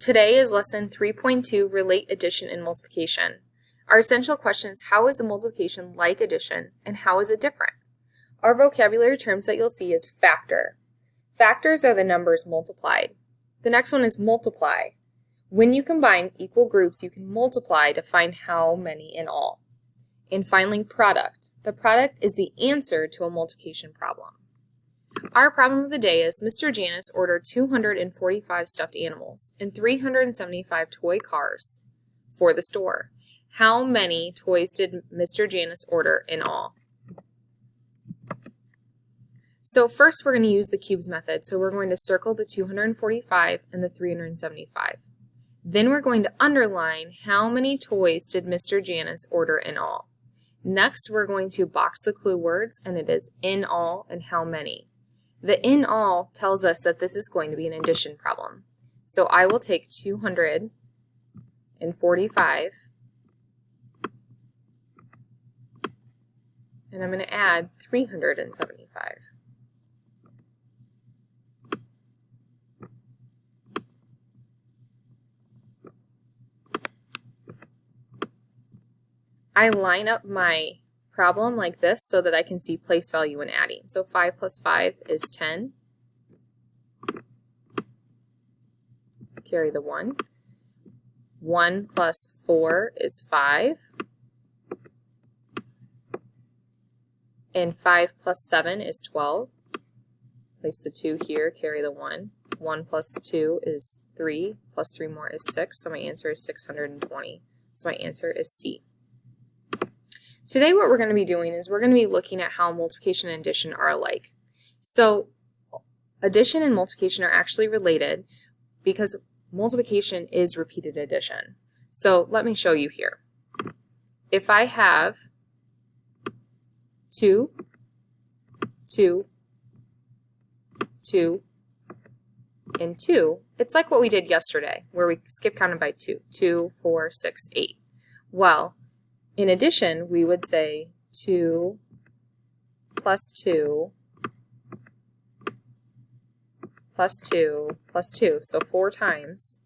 Today is lesson 3.2, Relate Addition and Multiplication. Our essential question is, how is a multiplication like addition, and how is it different? Our vocabulary terms that you'll see is factor. Factors are the numbers multiplied. The next one is multiply. When you combine equal groups, you can multiply to find how many in all. And finally, product. The product is the answer to a multiplication problem. Our problem of the day is Mr. Janis ordered 245 stuffed animals and 375 toy cars for the store. How many toys did Mr. Janis order in all? So first we're going to use the cubes method. So we're going to circle the 245 and the 375. Then we're going to underline how many toys did Mr. Janis order in all. Next we're going to box the clue words, and it is in all and how many. The in all tells us that this is going to be an addition problem. So I will take 245 and I'm going to add 375. I line up my problem like this so that I can see place value when adding. So 5 plus 5 is 10. Carry the 1. 1 plus 4 is 5. And 5 plus 7 is 12. Place the 2 here, carry the 1. 1 plus 2 is 3, plus 3 more is 6, so my answer is 620. So my answer is C. Today what we're going to be doing is we're going to be looking at how multiplication and addition are alike. So addition and multiplication are actually related because multiplication is repeated addition. So let me show you here. If I have 2, 2, 2, and 2, it's like what we did yesterday where we skip counted by 2. 2, 4, 6, 8. Well, in addition, we would say 2 plus 2 plus 2 plus 2. So 4 times,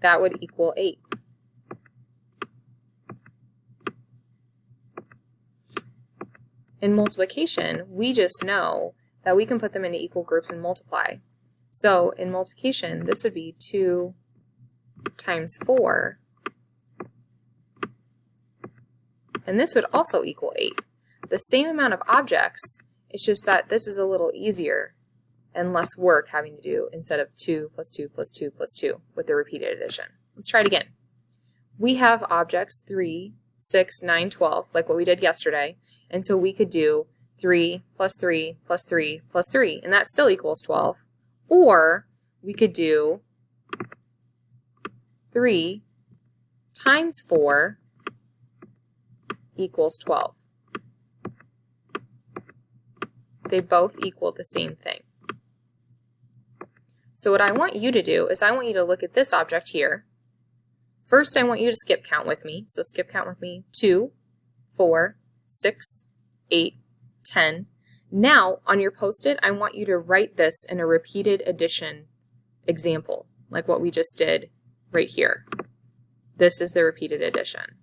that would equal 8. In multiplication, we just know that we can put them into equal groups and multiply. So in multiplication, this would be 2 times 4. And this would also equal 8. The same amount of objects, it's just that this is a little easier and less work having to do instead of 2 plus 2 plus 2 plus 2 with the repeated addition. Let's try it again. We have objects 3, 6, 9, 12, like what we did yesterday, and so we could do 3 plus 3 plus 3 plus 3, and that still equals 12. Or we could do 3 times 4 equals 12. They both equal the same thing. So what I want you to do is I want you to look at this object here. First, I want you to skip count with me. So skip count with me. 2, 4, 6, 8, 10. Now, on your post-it, I want you to write this in a repeated addition example, like what we just did right here. This is the repeated addition.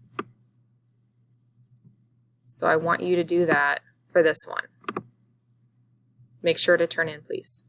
So I want you to do that for this one. Make sure to turn in, please.